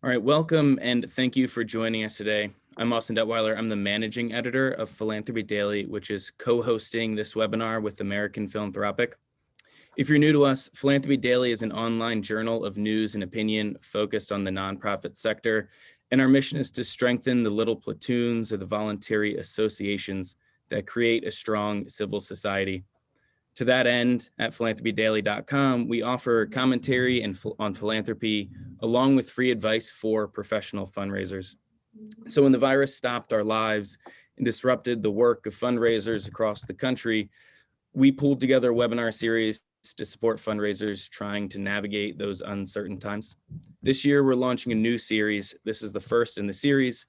All right, welcome and thank you for joining us today. I'm Austin Detweiler. I'm the managing editor of Philanthropy Daily, which is co-hosting this webinar with American Philanthropic. If you're new to us, Philanthropy Daily is an online journal of news and opinion focused on the nonprofit sector, and our mission is to strengthen the little platoons of the voluntary associations that create a strong civil society. To that end, at philanthropydaily.com, we offer commentary on philanthropy, along with free advice for professional fundraisers. So when the virus stopped our lives and disrupted the work of fundraisers across the country, we pulled together a webinar series to support fundraisers trying to navigate those uncertain times. This year, we're launching a new series. This is the first in the series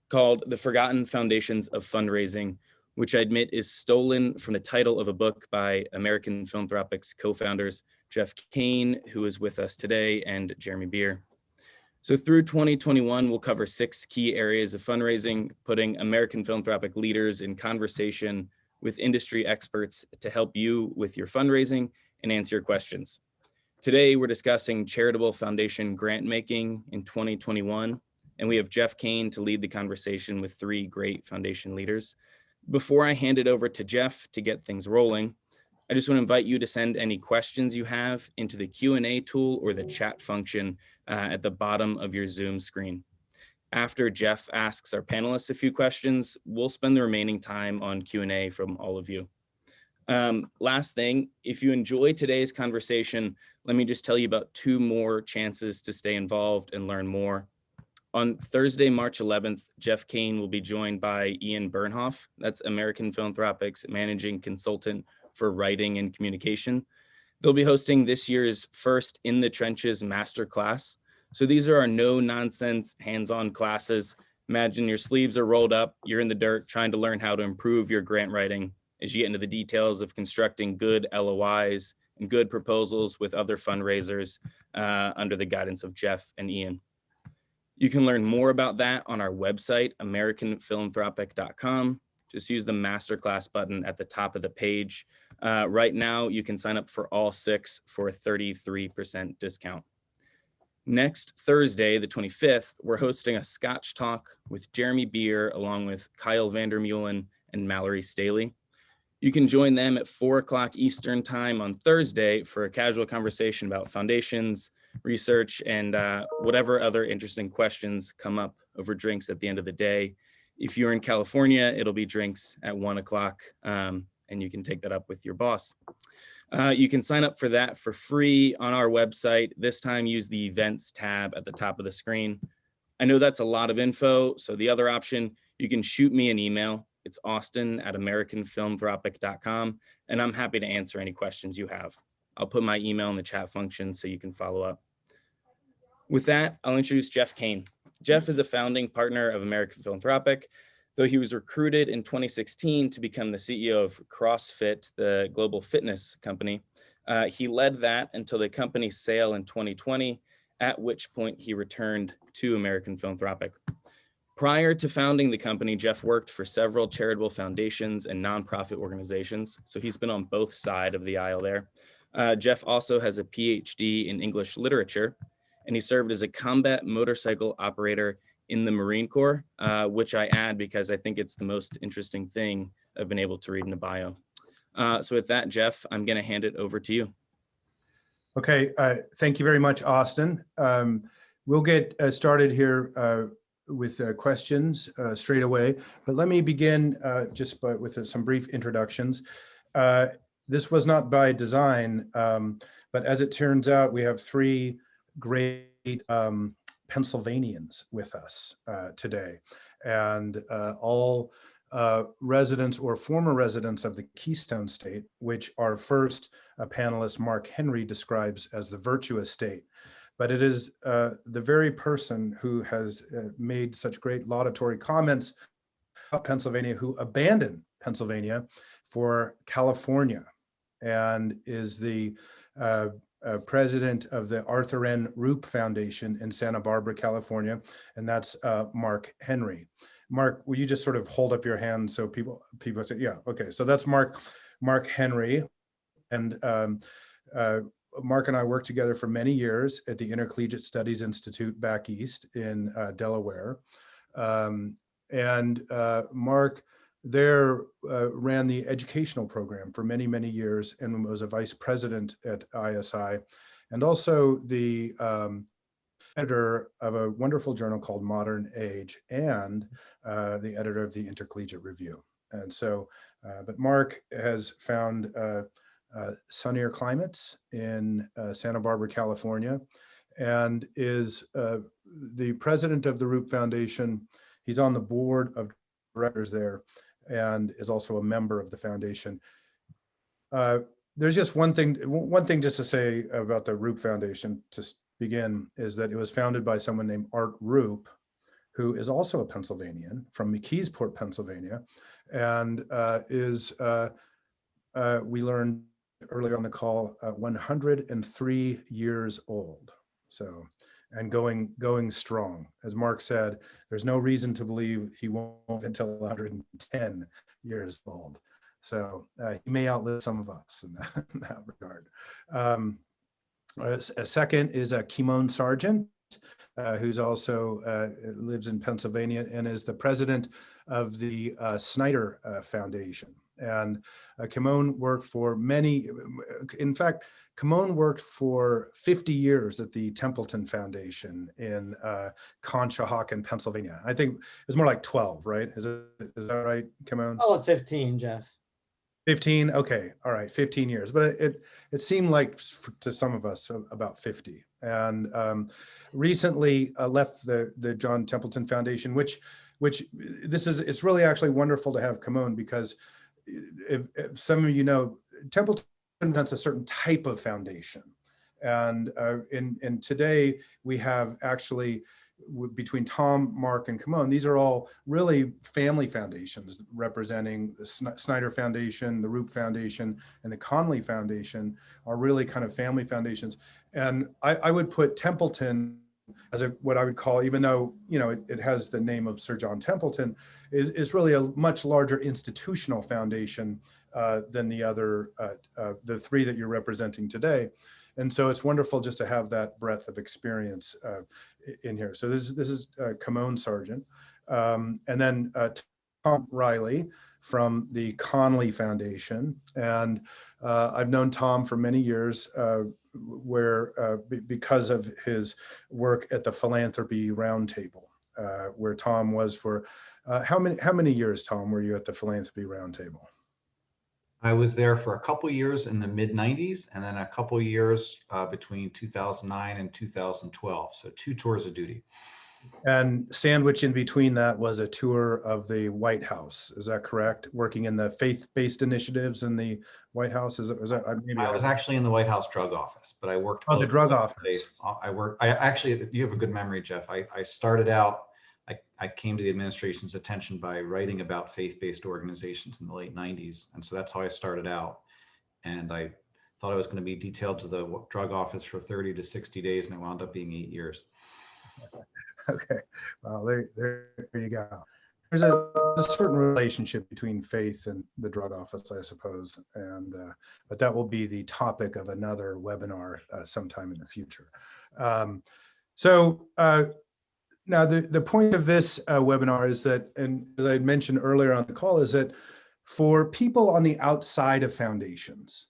called The Forgotten Foundations of Fundraising, which I admit is stolen from the title of a book by American Philanthropic's co-founders, Jeff Kane, who is with us today, and Jeremy Beer. So through 2021, we'll cover 6 key areas of fundraising, putting American philanthropic leaders in conversation with industry experts to help you with your fundraising and answer your questions. Today, we're discussing Charitable Foundation grant-making in 2021, and we have Jeff Kane to lead the conversation with 3 great foundation leaders. Before I hand it over to Jeff to get things rolling, I just want to invite you to send any questions you have into the Q&A tool or the chat function at the bottom of your Zoom screen. After Jeff asks our panelists a few questions, we'll spend the remaining time on Q&A from all of you. Last thing, if you enjoy today's conversation, let me just tell you about 2 more chances to stay involved and learn more. On Thursday, March 11th, Jeff Kane will be joined by Ian Bernhoff. That's American Philanthropic's managing consultant for writing and communication. They'll be hosting this year's first In the Trenches masterclass. So these are our no-nonsense, hands-on classes. Imagine your sleeves are rolled up, you're in the dirt trying to learn how to improve your grant writing as you get into the details of constructing good LOIs and good proposals with other fundraisers under the guidance of Jeff and Ian. You can learn more about that on our website, americanphilanthropic.com. Just use the masterclass button at the top of the page. Right now, you can sign up for all 6 for a 33% discount. Next Thursday, the 25th, we're hosting a Scotch Talk with Jeremy Beer, along with Kyle Vandermeulen and Mallory Staley. You can join them at 4 o'clock Eastern time on Thursday for a casual conversation about foundations, research, and whatever other interesting questions come up over drinks at the end of the day. If you're in California, it'll be drinks at 1 o'clock, and you can take that up with your boss. You can sign up for that for free on our website. This time, use the events tab at the top of the screen. I know that's a lot of info, so the other option, you can shoot me an email. It's austin@americanphilanthropic.com, and I'm happy to answer any questions you have. I'll put my email in the chat function so you can follow up. With that, I'll introduce Jeff Kane. Jeff is a founding partner of American Philanthropic, though he was recruited in 2016 to become the CEO of CrossFit, the global fitness company. He led that until the company's sale in 2020, at which point he returned to American Philanthropic. Prior to founding the company, Jeff worked for several charitable foundations and nonprofit organizations, so he's been on both sides of the aisle there. Jeff also has a PhD in English literature, and he served as a combat motorcycle operator in the Marine Corps, which I add because I think it's the most interesting thing I've been able to read in a bio. So with that, Jeff, I'm going to hand it over to you. Okay, thank you very much, Austin. We'll get started here with questions straight away, but let me begin with some brief introductions. This was not by design, but as it turns out, we have 3 great Pennsylvanians with us today, and all residents or former residents of the Keystone State, which our first panelist, Mark Henrie, describes as the virtuous state. But it is the very person who has made such great laudatory comments about Pennsylvania, who abandoned Pennsylvania for California, and is the president of the Arthur N. Rupe Foundation in Santa Barbara, California, and that's Mark Henrie. Mark, will you just sort of hold up your hand so people say, yeah, okay, so that's Mark Henrie, and Mark and I worked together for many years at the Intercollegiate Studies Institute back east in Delaware. And Mark there ran the educational program for many, many years and was a vice president at ISI, and also the editor of a wonderful journal called Modern Age, and the editor of the Intercollegiate Review. And so, but Mark has found sunnier climates in Santa Barbara, California, and is the president of the Rupe Foundation. He's on the board of directors there and is also a member of the foundation. There's just one thing just to say about the Rupe Foundation to begin, is that it was founded by someone named Art Rupe, who is also a Pennsylvanian from McKeesport, Pennsylvania, and we learned earlier on the call, 103 years old. So, and going strong. As Mark said, there's no reason to believe he won't until 110 years old. So he may outlive some of us in that regard. A second is Kimon Sargeant, who's also lives in Pennsylvania and is the president of the Snider Foundation. And Kimon worked for in fact, Kimon worked for 50 years at the Templeton Foundation in Conshohocken, Pennsylvania. I think it's more like 12, right? Is that right, Kimon? Oh, 15, Jeff. 15, okay, all right, 15 years. But it seemed like to some of us about 50. And recently left the John Templeton Foundation, which it's really actually wonderful to have Kimon, because if some of you know, Templeton represents a certain type of foundation. And in today we have actually, between Tom, Mark, and Kimon, these are all really family foundations representing the Snider Foundation, the Rupe Foundation, and the Connelly Foundation are really kind of family foundations. And I would put Templeton as what I would call, even though it has the name of Sir John Templeton, is really a much larger institutional foundation than the three that you're representing today. And so it's wonderful just to have that breadth of experience in here. So this is Kimon Sargeant, and then Tom Riley from the Connelly Foundation. And I've known Tom for many years, because of his work at the Philanthropy Roundtable, where Tom was for how many years, Tom, were you at the Philanthropy Roundtable? I was there for a couple years in the mid 90s, and then a couple years between 2009 and 2012. So 2 tours of duty. And sandwich in between that was a tour of the White House. Is that correct? Working in the faith-based initiatives in the White House. I was actually in the White House drug office, but I worked. Oh, the drug office. I actually, you have a good memory, Jeff. I started out, I came to the administration's attention by writing about faith-based organizations in the late 90s. And so that's how I started out. And I thought I was going to be detailed to the drug office for 30 to 60 days, and it wound up being 8 years. Okay, well, there you go. There's a certain relationship between faith and the drug office, I suppose, and but that will be the topic of another webinar sometime in the future. Now, the point of this webinar is that, and as I mentioned earlier on the call, is that for people on the outside of foundations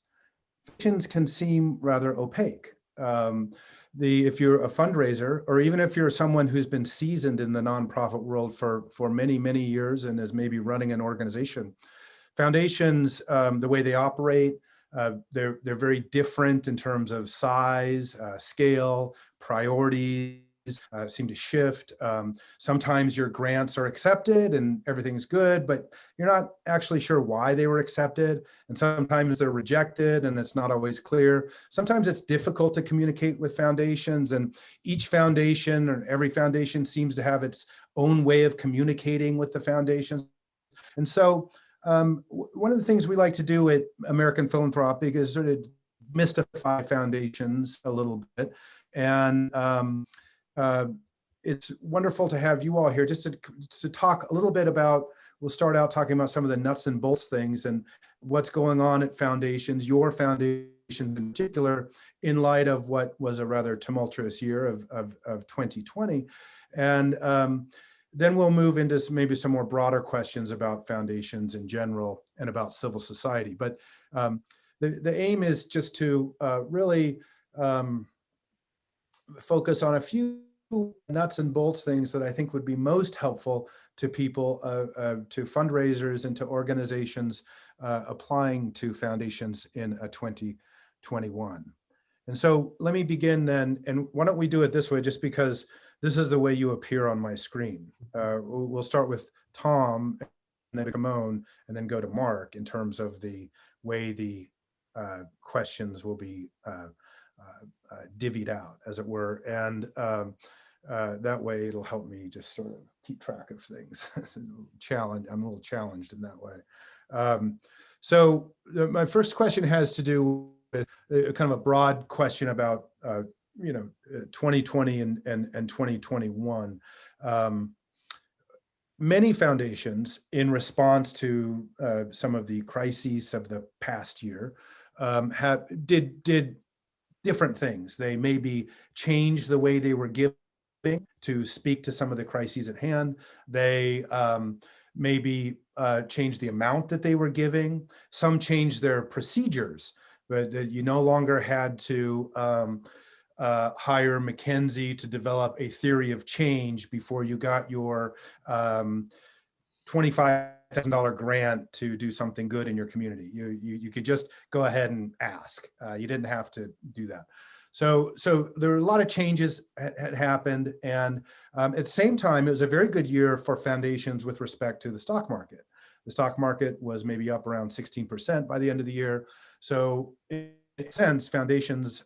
can seem rather opaque. If you're a fundraiser, or even if you're someone who's been seasoned in the nonprofit world for many, many years and is maybe running an organization, foundations, the way they operate, they're very different in terms of size, scale, priorities. Seem to shift. Sometimes your grants are accepted and everything's good, but you're not actually sure why they were accepted. And sometimes they're rejected and it's not always clear. Sometimes it's difficult to communicate with foundations, and each foundation or every foundation seems to have its own way of communicating with the foundations. And so one of the things we like to do at American Philanthropic is sort of mystify foundations a little bit. And it's wonderful to have you all here just to talk a little bit about we'll start out talking about some of the nuts and bolts things and what's going on at foundations, your foundation in particular, in light of what was a rather tumultuous year of 2020. And then we'll move into maybe some more broader questions about foundations in general and about civil society. But the aim is just to really focus on a few nuts and bolts things that I think would be most helpful to people, to fundraisers and to organizations applying to foundations in 2021. And so let me begin then, and why don't we do it this way, just because this is the way you appear on my screen. We'll start with Tom, and then Kimon, and then go to Mark in terms of the way the questions will be divvied out, as it were. And that way it'll help me just sort of keep track of things. I'm a little challenged in that way. So my first question has to do with kind of a broad question about 2020 and 2021. Many foundations, in response to some of the crises of the past year, did different things. They maybe changed the way they were giving to speak to some of the crises at hand. They maybe changed the amount that they were giving. Some changed their procedures, but you no longer had to hire McKinsey to develop a theory of change before you got your $25,000 grant to do something good in your community. You could just go ahead and ask. You didn't have to do that. So there were a lot of changes had happened, and at the same time, it was a very good year for foundations with respect to the stock market. The stock market was maybe up around 16% by the end of the year. So in a sense, foundations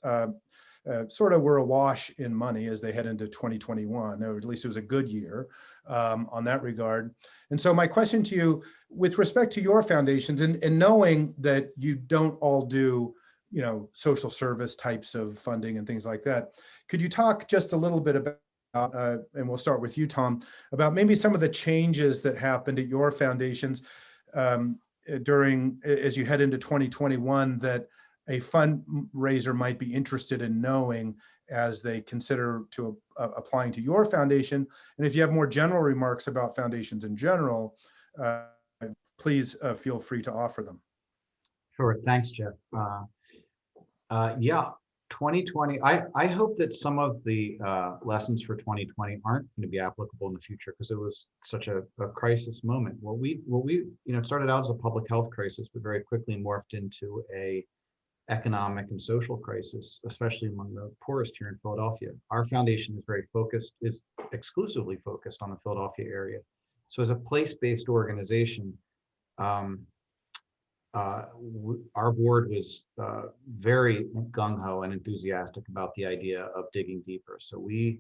sort of were awash in money as they head into 2021, or at least it was a good year on that regard. And so my question to you, with respect to your foundations, and knowing that you don't all do, social service types of funding and things like that, could you talk just a little bit about, and we'll start with you, Tom, about maybe some of the changes that happened at your foundations as you head into 2021 that a fundraiser might be interested in knowing as they consider to applying to your foundation. And if you have more general remarks about foundations in general, please feel free to offer them. Sure, thanks, Jeff. Yeah, 2020, I hope that some of the lessons for 2020 aren't going to be applicable in the future, because it was such a crisis moment. What we it started out as a public health crisis, but very quickly morphed into a economic and social crisis, especially among the poorest here in Philadelphia. Our foundation is exclusively focused on the Philadelphia area. So as a place-based organization, our board was very gung-ho and enthusiastic about the idea of digging deeper. So we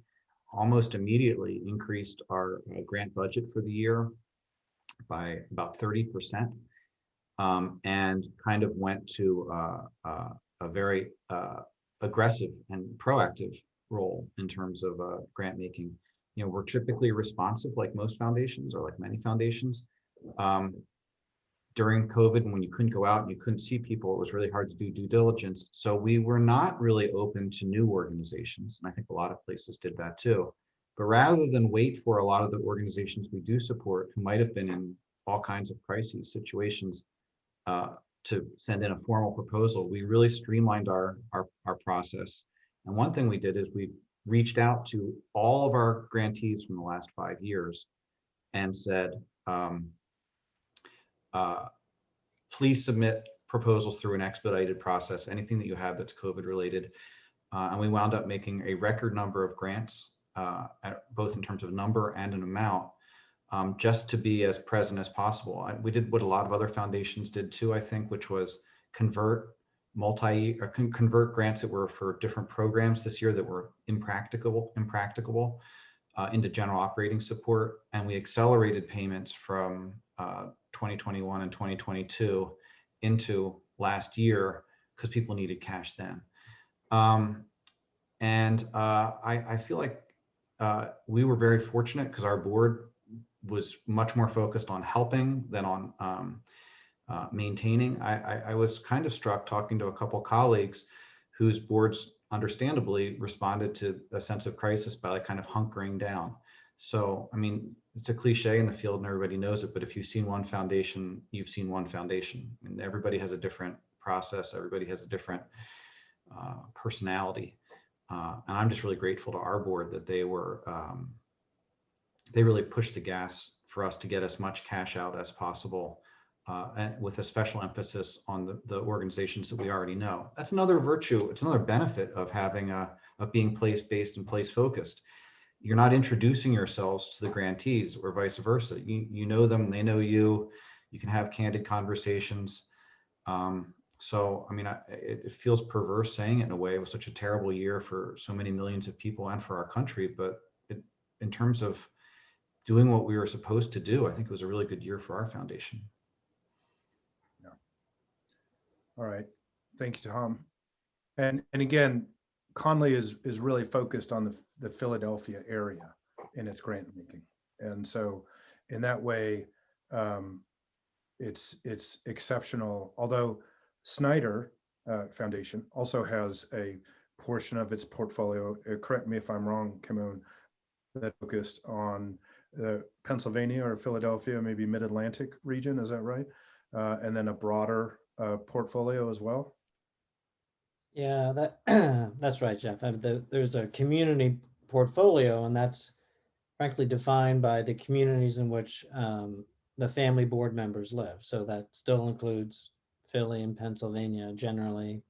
almost immediately increased our grant budget for the year by about 30%. And kind of went to a very aggressive and proactive role in terms of grant making. We're typically responsive, like most foundations, or like many foundations. During COVID, when you couldn't go out and you couldn't see people, it was really hard to do due diligence. So we were not really open to new organizations, and I think a lot of places did that too. But rather than wait for a lot of the organizations we do support, who might have been in all kinds of crises situations, to send in a formal proposal, we really streamlined our process. And one thing we did is we reached out to all of our grantees from the last 5 years and said, please submit proposals through an expedited process, anything that you have that's COVID related. And we wound up making a record number of grants, both in terms of number and an amount, just to be as present as possible. We did what a lot of other foundations did too, I think, which was convert grants that were for different programs this year that were impracticable into general operating support. And we accelerated payments from 2021 and 2022 into last year because people needed cash then. I feel like we were very fortunate because our board was much more focused on helping than on maintaining. I was kind of struck talking to a couple colleagues whose boards understandably responded to a sense of crisis by like kind of hunkering down. So, I mean, it's a cliche in the field and everybody knows it, but if you've seen one foundation, you've seen one foundation. I mean, everybody has a different process. Everybody has a different personality. And I'm just really grateful to our board that they really pushed the gas for us to get as much cash out as possible, and with a special emphasis on the organizations that we already know. That's another virtue. It's another benefit of having of being place-based and place-focused. You're not introducing yourselves to the grantees or vice versa. You know them, they know you. You can have candid conversations. So, I mean, it feels perverse saying it in a way. It was such a terrible year for so many millions of people and for our country. But in terms of doing what we were supposed to do, I think it was a really good year for our foundation. Yeah. All right. Thank you, Tom. And again, Connelly is really focused on the Philadelphia area in its grant making. And so in that way, it's exceptional. Although Snider Foundation also has a portion of its portfolio, correct me if I'm wrong, Kimon, that focused on the Pennsylvania or Philadelphia, maybe mid-Atlantic region, is that right? And then a broader portfolio as well? Yeah, that's right, Jeff. There's a community portfolio, and that's frankly defined by the communities in which the family board members live. So that still includes Philly and Pennsylvania generally.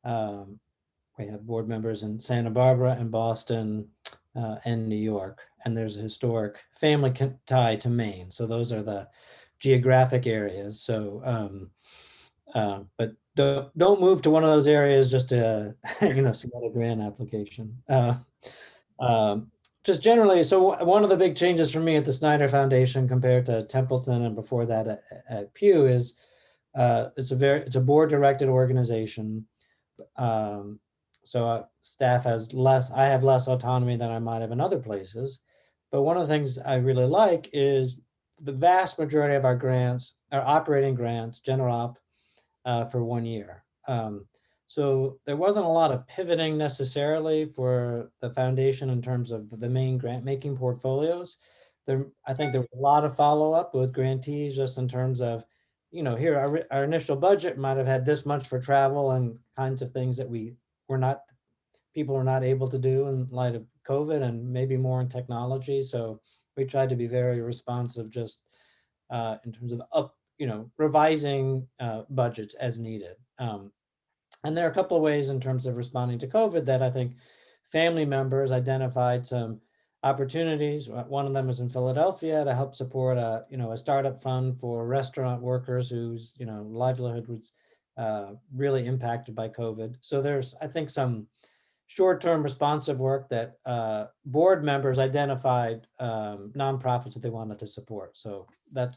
We have board members in Santa Barbara and Boston and New York, and there's a historic family tie to Maine. So those are the geographic areas. So, but don't move to one of those areas just to submit a grant application. Just generally, so one of the big changes for me at the Snider Foundation compared to Templeton and before that at Pew is it's a board directed organization. So staff has I have less autonomy than I might have in other places. But one of the things I really like is the vast majority of our grants are operating grants, general op, for 1 year. So there wasn't a lot of pivoting necessarily for the foundation in terms of the main grant making portfolios. I think there was a lot of follow up with grantees just in terms of, here our initial budget might have had this much for travel and kinds of things that people were not able to do in light of COVID, and maybe more in technology. So we tried to be very responsive just in terms of revising budgets as needed. And there are a couple of ways in terms of responding to COVID that I think family members identified some opportunities. One of them is in Philadelphia to help support a startup fund for restaurant workers whose livelihood was really impacted by COVID. So there's, I think, some short-term responsive work that board members identified nonprofits that they wanted to support. So I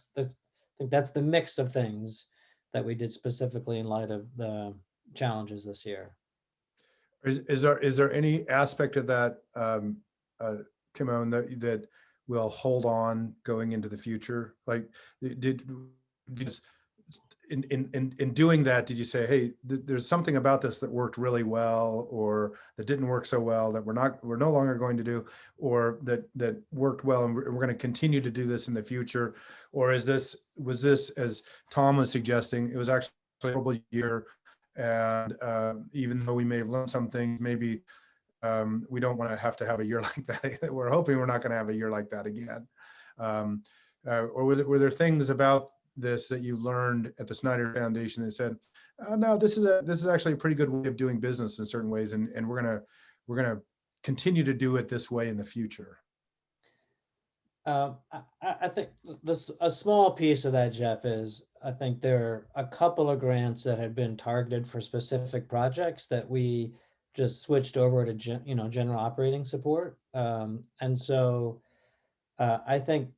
think that's the mix of things that we did specifically in light of the challenges this year. Is there any aspect of that, Kimon, that will hold on going into the future? Like, in doing that, did you say, hey, there's something about this that worked really well, or that didn't work so well that we're no longer going to do, or that worked well and we're going to continue to do this in the future? Or was this, as Tom was suggesting, it was actually a horrible year, and even though we may have learned some things, maybe we don't want to have a year like that. We're hoping we're not going to have a year like that again. Or were there things about this that you learned at the Snider Foundation that said, no, this is actually a pretty good way of doing business in certain ways, and we're gonna continue to do it this way in the future? I think a small piece of that, Jeff, is I think there are a couple of grants that had been targeted for specific projects that we just switched over to general operating support, and so I think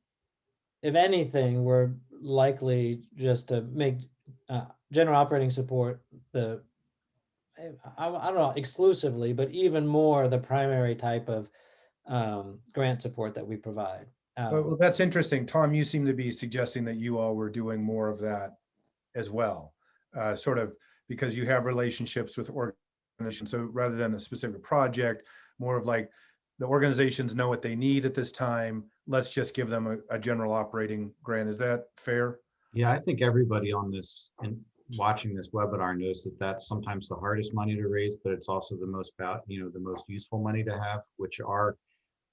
if anything, we're likely just to make general operating support I don't know exclusively, but even more the primary type of grant support that we provide. Well, that's interesting. Tom, you seem to be suggesting that you all were doing more of that as well, sort of because you have relationships with organizations. So rather than a specific project, more of like the organizations know what they need at this time. Let's just give them a general operating grant. Is that fair? Yeah, I think everybody on this and watching this webinar knows that that's sometimes the hardest money to raise, but it's also the most the most useful money to have, which are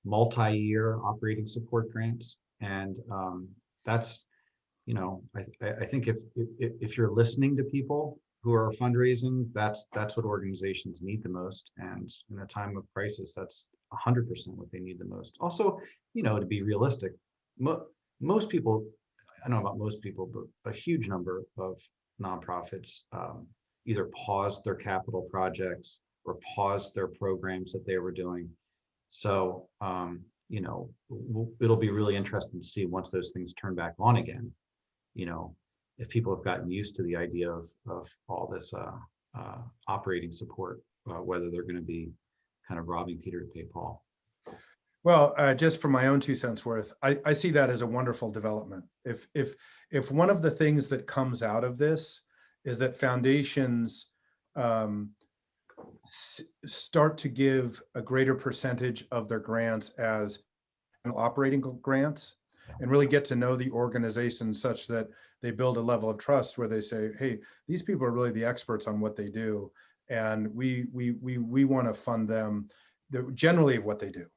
multi-year operating support grants. And that's, I think if you're listening to people who are fundraising, that's what organizations need the most. And in a time of crisis, that's 100% what they need the most. Also, to be realistic, most people, I don't know about most people, but a huge number of nonprofits either paused their capital projects or paused their programs that they were doing. So, it'll be really interesting to see once those things turn back on again, if people have gotten used to the idea of all this operating support, whether they're going to be kind of robbing Peter to pay Paul. Well, just from my own 2 cents worth, I see that as a wonderful development. If one of the things that comes out of this is that foundations start to give a greater percentage of their grants as operating grants, and really get to know the organization such that they build a level of trust where they say, hey, these people are really the experts on what they do, and we want to fund them generally of what they do.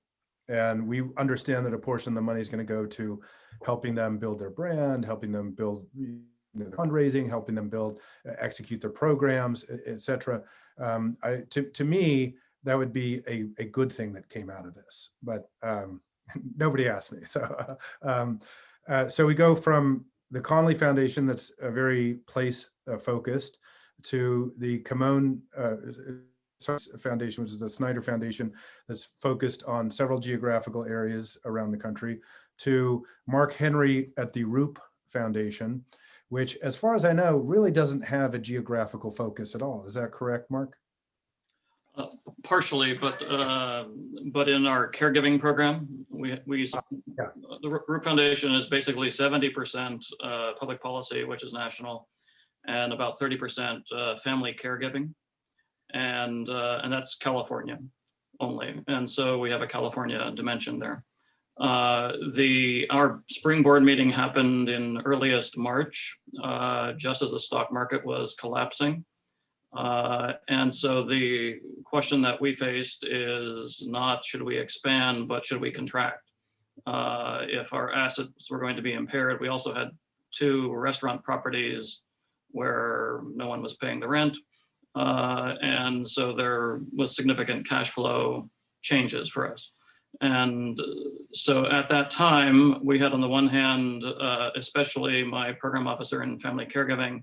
And we understand that a portion of the money is going to go to helping them build their brand, helping them build fundraising, helping them execute their programs, et cetera. To me, that would be a good thing that came out of this, but nobody asked me. So we go from the Connelly Foundation, that's very place focused, to the Kimon Foundation, which is the Snider Foundation, that's focused on several geographical areas around the country, to Mark Henrie at the Rupe Foundation, which, as far as I know, really doesn't have a geographical focus at all. Is that correct, Mark? Partially, but in our caregiving program, the Rupe Foundation is basically 70% public policy, which is national, and about 30% family caregiving, and that's California only. And so we have a California dimension there. Our spring board meeting happened in earliest March, just as the stock market was collapsing. And so the question that we faced is not should we expand, but should we contract? If our assets were going to be impaired, we also had 2 restaurant properties where no one was paying the rent. And so there was significant cash flow changes for us. And so at that time, we had on the one hand, especially my program officer in family caregiving,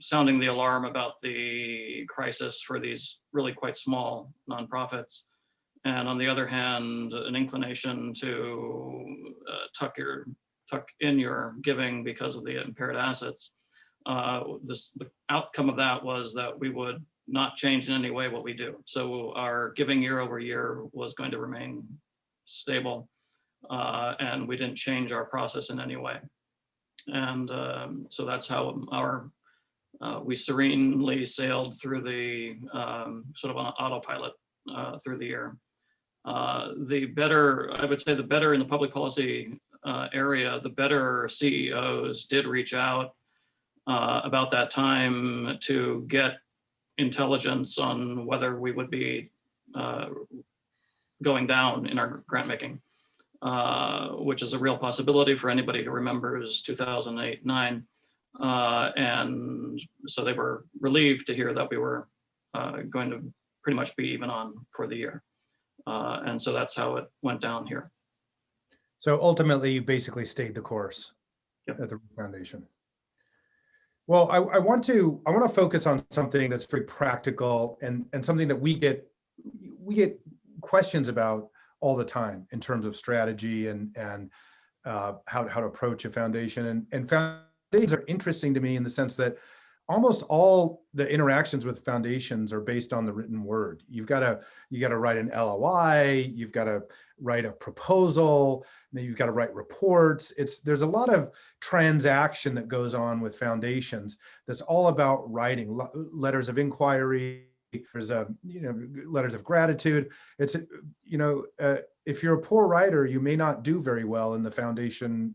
sounding the alarm about the crisis for these really quite small nonprofits. And on the other hand, an inclination to tuck in your giving because of the impaired assets. The outcome of that was that we would not change in any way what we do. So our giving year over year was going to remain stable, and we didn't change our process in any way. And so that's how we serenely sailed through the sort of on autopilot through the year. I would say the better in the public policy area, the better CEOs did reach out about that time to get intelligence on whether we would be going down in our grant making, which is a real possibility for anybody who remembers 2008-9. And so they were relieved to hear that we were going to pretty much be even on for the year. And so that's how it went down here. So ultimately, you basically stayed the course. Yep. At the foundation. Well, I want to focus on something that's very practical and something that we get questions about all the time in terms of strategy and how to approach a foundation. And foundations are interesting to me in the sense that almost all the interactions with foundations are based on the written word. You got to write an LOI, you've got to write a proposal, then you've got to write reports. There's a lot of transaction that goes on with foundations that's all about writing letters of inquiry. There's letters of gratitude. It's if you're a poor writer, you may not do very well in the foundation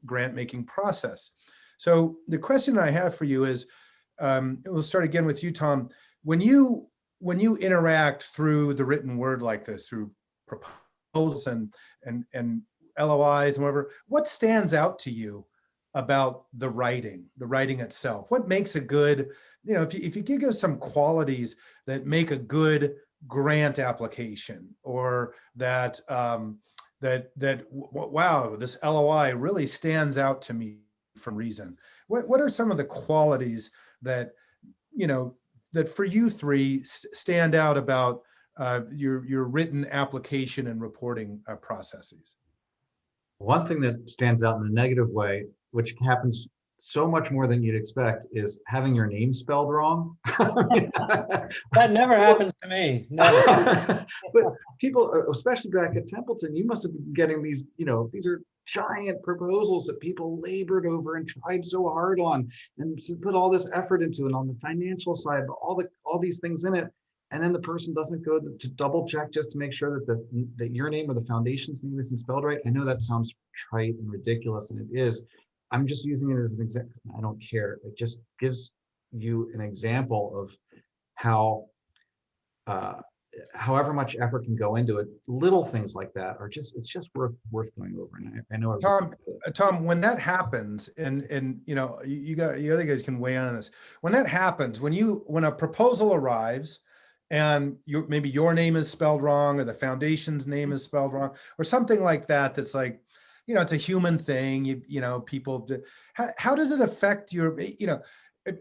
grant making process. So the question I have for you is, we'll start again with you, Tom. When you interact through the written word like this, through proposals and LOIs and whatever, what stands out to you about the writing itself? What makes a good, if you give us some qualities that make a good grant application, or that wow, this LOI really stands out to me for reason. What are some of the qualities that that for you three stand out about your written application and reporting processes? One thing that stands out in a negative way, which happens so much more than you'd expect, is having your name spelled wrong. That never happens to me. Never. But people, especially back at Templeton, you must have been getting these, these are giant proposals that people labored over and tried so hard on and put all this effort into, and on the financial side, all these things in it. And then the person doesn't go to double check just to make sure that your name or the foundation's name isn't spelled right. I know that sounds trite and ridiculous, and it is. I'm just using it as an example. I don't care. It just gives you an example of how, however much effort can go into it, little things like that are it's just worth going over. And I know Tom, when that happens, and you other guys can weigh in on this. When that happens, when a proposal arrives, and maybe your name is spelled wrong, or the foundation's name is spelled wrong, or something like that, that's like, it's a human thing. People, how does it affect your,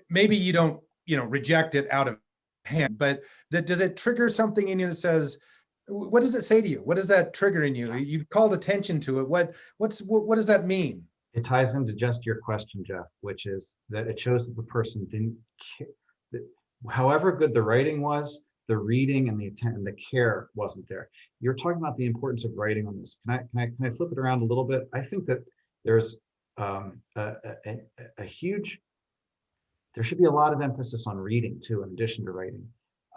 maybe you don't, reject it out of hand, but does it trigger something in you that says, what does it say to you? What does that trigger in you? You've called attention to it. What does that mean? It ties into just your question, Jeff, which is that it shows that the person didn't care, however good the writing was, the reading and the intent and the care wasn't there. You're talking about the importance of writing on this. Can I flip it around a little bit? I think that there's there should be a lot of emphasis on reading too, in addition to writing.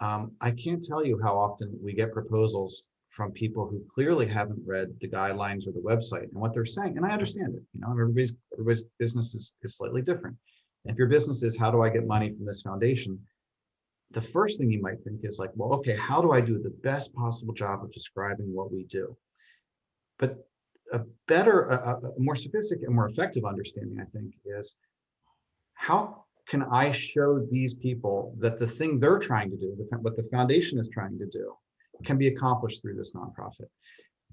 I can't tell you how often we get proposals from people who clearly haven't read the guidelines or the website and what they're saying. And I understand it. Everybody's business is slightly different. And if your business is, how do I get money from this foundation? The first thing you might think is like, well, okay, how do I do the best possible job of describing what we do? But a more sophisticated and more effective understanding, I think, is how can I show these people that the thing they're trying to do, what the foundation is trying to do, can be accomplished through this nonprofit?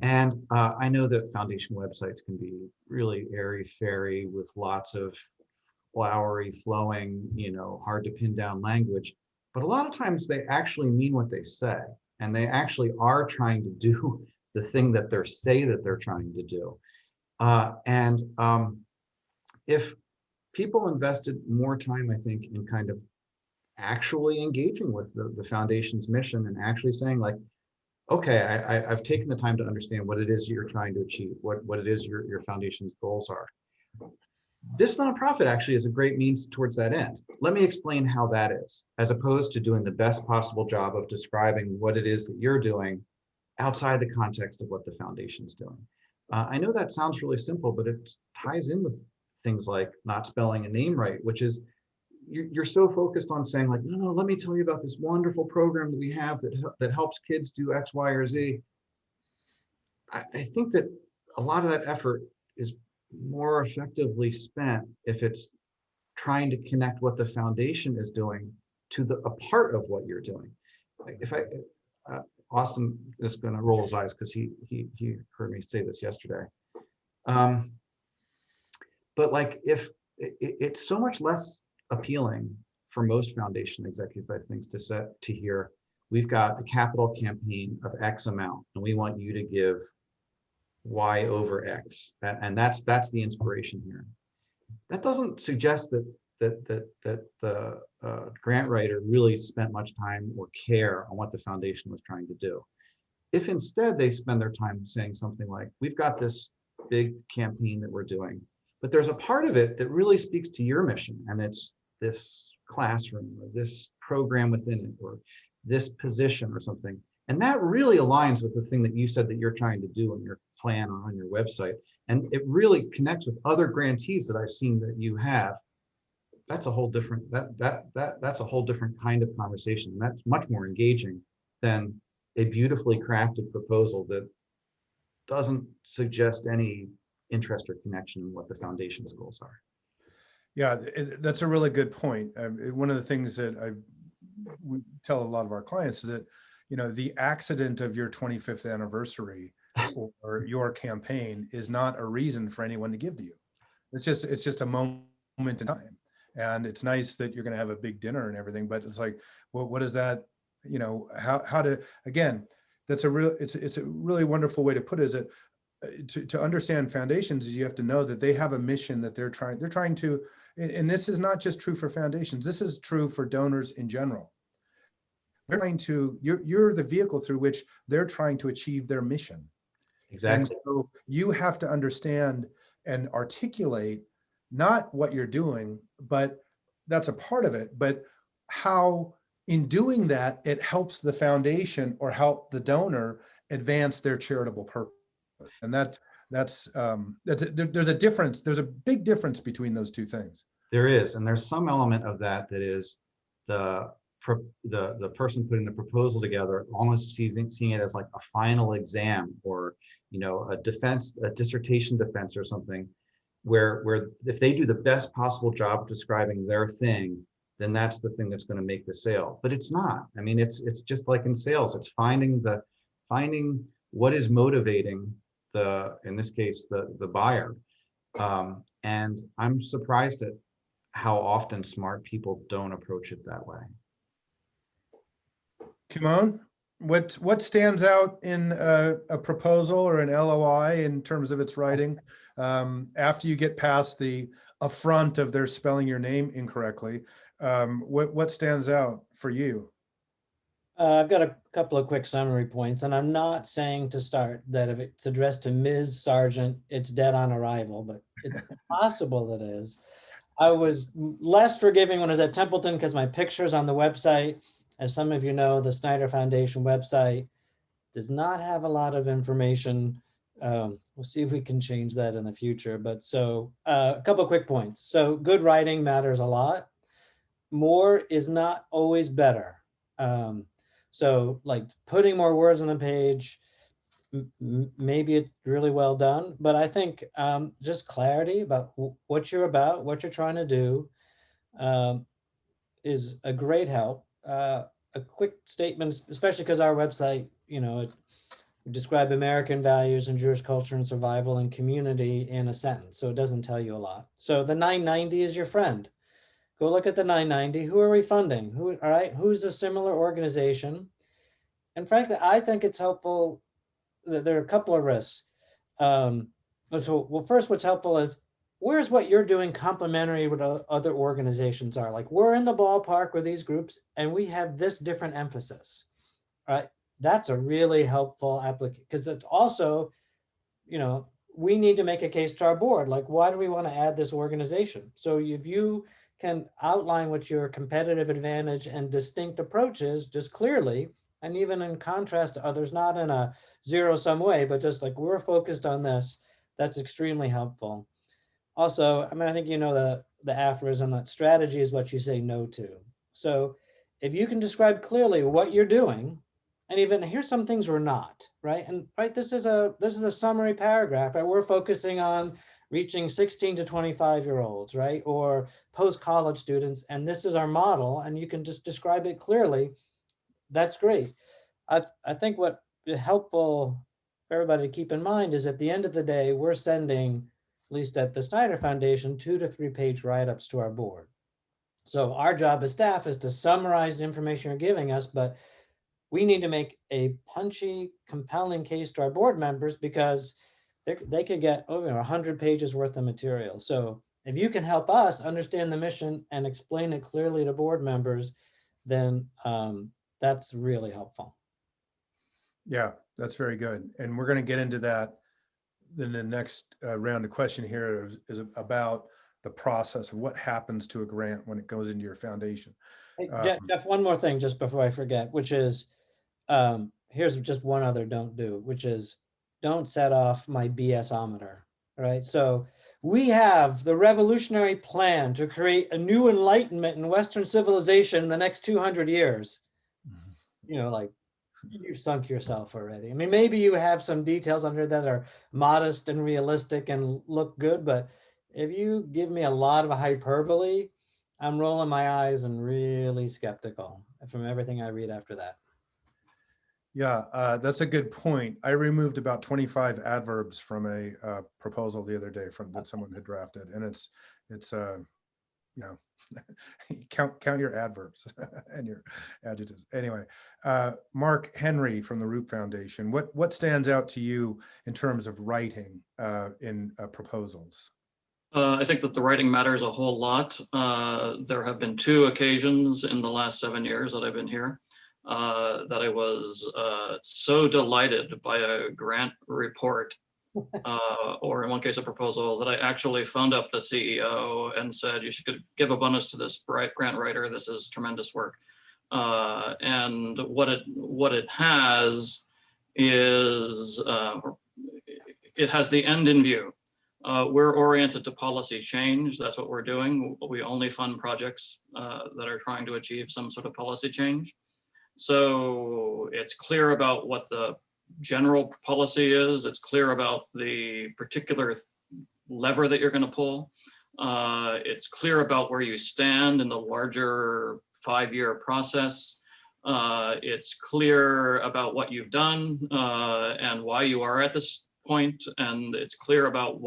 And I know that foundation websites can be really airy-fairy with lots of flowery, flowing, hard to pin down language. But a lot of times they actually mean what they say, and they actually are trying to do the thing that they say that they're trying to do. If people invested more time, I think, in kind of actually engaging with the foundation's mission and actually saying like, okay, I've taken the time to understand what it is you're trying to achieve, what it is your foundation's goals are. This nonprofit actually is a great means towards that end. Let me explain how that is, as opposed to doing the best possible job of describing what it is that you're doing outside the context of what the foundation's doing. I know that sounds really simple, but it ties in with things like not spelling a name right, which is you're so focused on saying like, no, let me tell you about this wonderful program that we have that helps kids do X, Y, or Z. I think that a lot of that effort is more effectively spent if it's trying to connect what the foundation is doing to a part of what you're doing. If Austin is going to roll his eyes because he heard me say this yesterday. But like if it's so much less appealing for most foundation executives, I think, to hear, we've got a capital campaign of X amount and we want you to give Y over X, and that's the inspiration here. That doesn't suggest that that the grant writer really spent much time or care on what the foundation was trying to do. If instead they spend their time saying something like, we've got this big campaign that we're doing, but there's a part of it that really speaks to your mission, and it's this classroom or this program within it or this position or something. And that really aligns with the thing that you said that you're trying to do on your plan or on your website. And it really connects with other grantees that I've seen that you have. That's a whole different, that's a whole different kind of conversation. That's much more engaging than a beautifully crafted proposal that doesn't suggest any interest or connection in what the foundation's goals are. Yeah, that's a really good point. One of the things that we tell a lot of our clients is that, you know, the accident of your 25th anniversary or your campaign is not a reason for anyone to give to you. It's just a moment in time. And it's nice that you're going to have a big dinner and everything, but it's like, well, what is that, you know, how to, again, it's a really wonderful way to put it, is that to understand foundations is you have to know that they have a mission that they're trying to, and this is not just true for foundations, this is true for donors in general. They're trying to, you're the vehicle through which they're trying to achieve their mission. Exactly. And so you have to understand and articulate not what you're doing, but that's a part of it, but how in doing that, it helps the foundation or help the donor advance their charitable purpose. And there's a difference. There's a big difference between those two things. There is, and there's some element of that is the person putting the proposal together almost seeing it as like a final exam, or, you know, a dissertation defense or something, where if they do the best possible job describing their thing, then that's the thing that's going to make the sale. But it's not. I mean, it's just like in sales, it's finding what is motivating in this case the buyer. And I'm surprised at how often smart people don't approach it that way. Kimon, what stands out in a proposal or an LOI in terms of its writing, after you get past the affront of their spelling your name incorrectly? What stands out for you? I've got a couple of quick summary points, and I'm not saying to start that if it's addressed to Ms. Sargeant, it's dead on arrival, but it's possible that it is. I was less forgiving when I was at Templeton because my picture's on the website. As some of you know, the Snider Foundation website does not have a lot of information. We'll see if we can change that in the future. But so a couple of quick points. So good writing matters a lot. More is not always better. So like putting more words on the page, maybe it's really well done, but I think just clarity about what you're about, what you're trying to do is a great help. A quick statement, especially because our website, you know, it describe American values and Jewish culture and survival and community in a sentence, so it doesn't tell you a lot. So the 990 is your friend. Go look at the 990. Who are we funding? All right, who's a similar organization? And frankly, I think it's helpful. There are a couple of risks. Well, first, what's helpful is where's what you're doing complementary with what other organizations are. Like we're in the ballpark with these groups and we have this different emphasis, right? That's a really helpful application, because it's also, you know, we need to make a case to our board. Like, why do we want to add this organization? So if you can outline what your competitive advantage and distinct approach is just clearly, and even in contrast to others, not in a zero-sum way, but just like we're focused on this, that's extremely helpful. Also, I mean, I think you know the aphorism that strategy is what you say no to. So if you can describe clearly what you're doing, and even here's some things we're not, right? And right, this is a summary paragraph, right? We're focusing on reaching 16 to 25-year-olds, right? Or post-college students, and this is our model, and you can just describe it clearly. That's great. I think what is helpful for everybody to keep in mind is at the end of the day, we're sending, at least at the Snider Foundation, 2 to 3 page write-ups to our board. So our job as staff is to summarize the information you're giving us, but we need to make a punchy, compelling case to our board members because they could get over 100 pages worth of material. So If you can help us understand the mission and explain it clearly to board members, then that's really helpful. Yeah, that's very good. And we're going to get into that. Then the next round of question here is about the process of what happens to a grant when it goes into your foundation. Hey, Jeff, one more thing just before I forget, which is, here's just one other don't do, which is don't set off my BS-ometer, right? So we have the revolutionary plan to create a new enlightenment in Western civilization in the next 200 years. You know, like, you've sunk yourself already. I mean, maybe you have some details under that are modest and realistic and look good, but if you give me a lot of hyperbole, I'm rolling my eyes and really skeptical from everything I read after that. Yeah, that's a good point. I removed about 25 adverbs from a proposal the other day that someone had drafted, and it's you know, count your adverbs and your adjectives. Anyway, Mark Henrie from the Rupe Foundation, what stands out to you in terms of writing in proposals? I think that the writing matters a whole lot. There have been 2 occasions in the last 7 years that I've been here that I was so delighted by a grant report, or in one case a proposal, that I actually phoned up the CEO and said, you should give a bonus to this grant writer. This is tremendous work. And what it has is, it has the end in view. We're oriented to policy change. That's what we're doing. We only fund projects that are trying to achieve some sort of policy change. So it's clear about what the general policy is. It's clear about the particular lever that you're going to pull. It's clear about where you stand in the larger 5-year process. It's clear about what you've done and why you are at this point, and it's clear about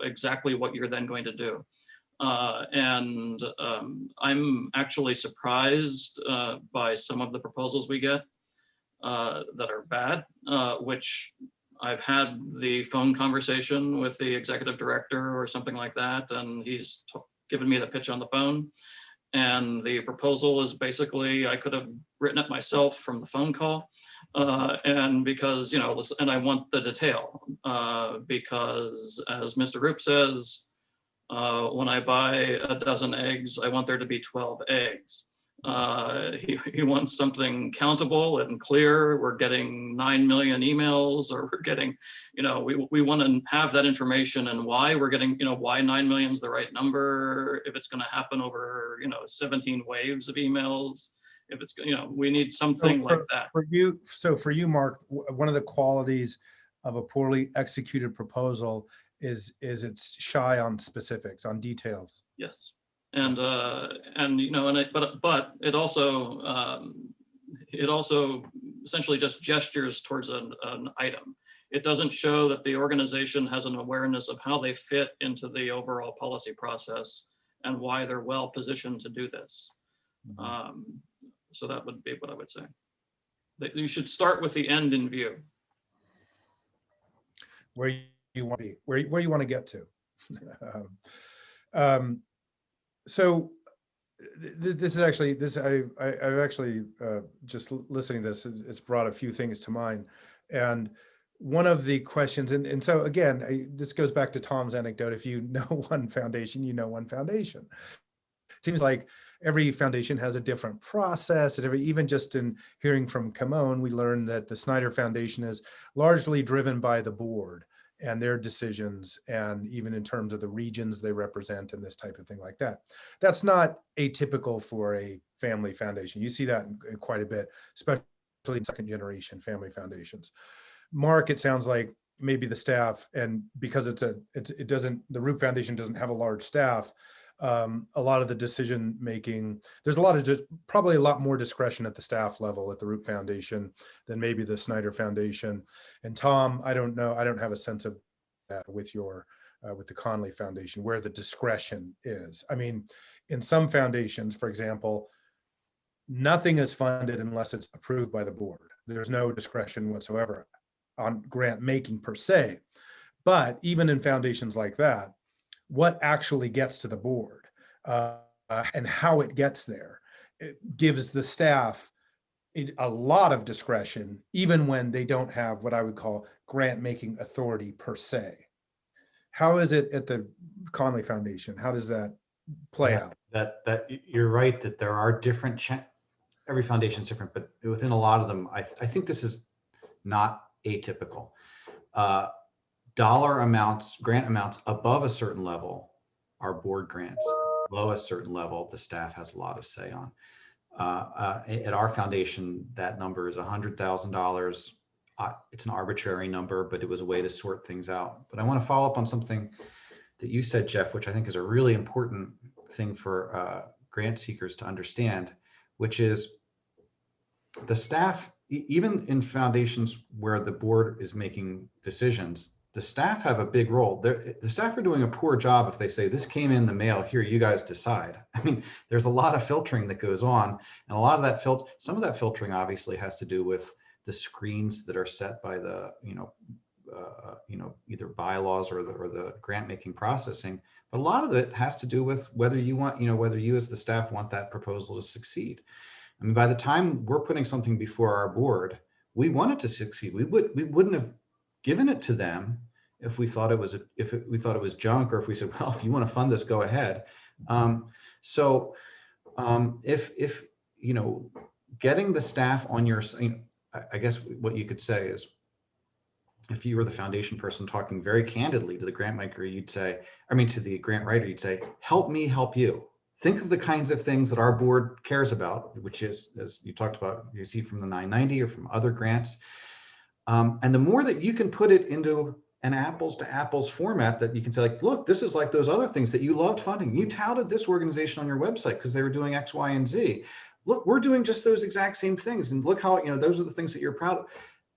exactly what you're then going to do. I'm actually surprised by some of the proposals we get that are bad, which I've had the phone conversation with the executive director or something like that, and he's given me the pitch on the phone. And the proposal is basically, I could have written it myself from the phone call. And because, and I want the detail, because as Mr. Rupe says, when I buy a dozen eggs, I want there to be 12 eggs. He wants something countable and clear. We're getting 9 million emails, or we're getting, we want to have that information and why we're getting, why 9 million is the right number, if it's going to happen over, 17 waves of emails, if it's, we need something like that. For you, Mark, one of the qualities of a poorly executed proposal is it's shy on specifics, on details. Yes. But it also essentially just gestures towards an item. It doesn't show that the organization has an awareness of how they fit into the overall policy process and why they're well positioned to do this. Mm-hmm. So that would be what I would say. That you should start with the end in view. Where you want to be, where you want to get to. So this is actually, I've actually just listening to this, it's brought a few things to mind. And one of the questions, and so again, this goes back to Tom's anecdote. If you know one foundation, you know one foundation. It seems like every foundation has a different process, and even just in hearing from Kimon, we learned that the Snider Foundation is largely driven by the board and their decisions, and even in terms of the regions they represent and this type of thing like that. That's not atypical for a family foundation. You see that quite a bit, especially in second generation family foundations. Mark, it sounds like maybe the staff, and because the Rupe Foundation doesn't have a large staff, a lot of the decision making, there's probably a lot more discretion at the staff level at the Rupe Foundation than maybe the Snider Foundation. And Tom, I don't know, I don't have a sense of that with the Connelly Foundation, where the discretion is. I mean, in some foundations, for example, nothing is funded unless it's approved by the board. There's no discretion whatsoever on grant making per se. But even in foundations like that, what actually gets to the board and how it gets there. It gives the staff a lot of discretion, even when they don't have what I would call grant-making authority per se. How is it at the Connelly Foundation? How does that play out? That you're right that there are different, every foundation is different, but within a lot of them, I think this is not atypical. Dollar amounts, grant amounts above a certain level are board grants. Below a certain level, the staff has a lot of say on. At our foundation, that number is $100,000. It's an arbitrary number, but it was a way to sort things out. But I want to follow up on something that you said, Jeff, which I think is a really important thing for grant seekers to understand, which is the staff, even in foundations where the board is making decisions, the staff have a big role. The staff are doing a poor job if they say, this came in the mail, here, you guys decide. I mean, there's a lot of filtering that goes on, and a lot of that some of that filtering obviously has to do with the screens that are set by the, either bylaws or the grant making processing. But a lot of it has to do with whether you want, whether you as the staff want that proposal to succeed. I mean, by the time we're putting something before our board, we want it to succeed. We wouldn't have given it to them if we thought it was junk, or if we said, well, if you want to fund this, go ahead. If getting the staff on your, I guess what you could say is, if you were the foundation person talking very candidly to the grant maker, to the grant writer, you'd say, help me help you. Think of the kinds of things that our board cares about, which is, as you talked about, you see from the 990 or from other grants. And the more that you can put it into an apples to apples format, that you can say, like, look, this is like those other things that you loved funding. You touted this organization on your website because they were doing X, Y, and Z. Look, we're doing just those exact same things. And look how, those are the things that you're proud of.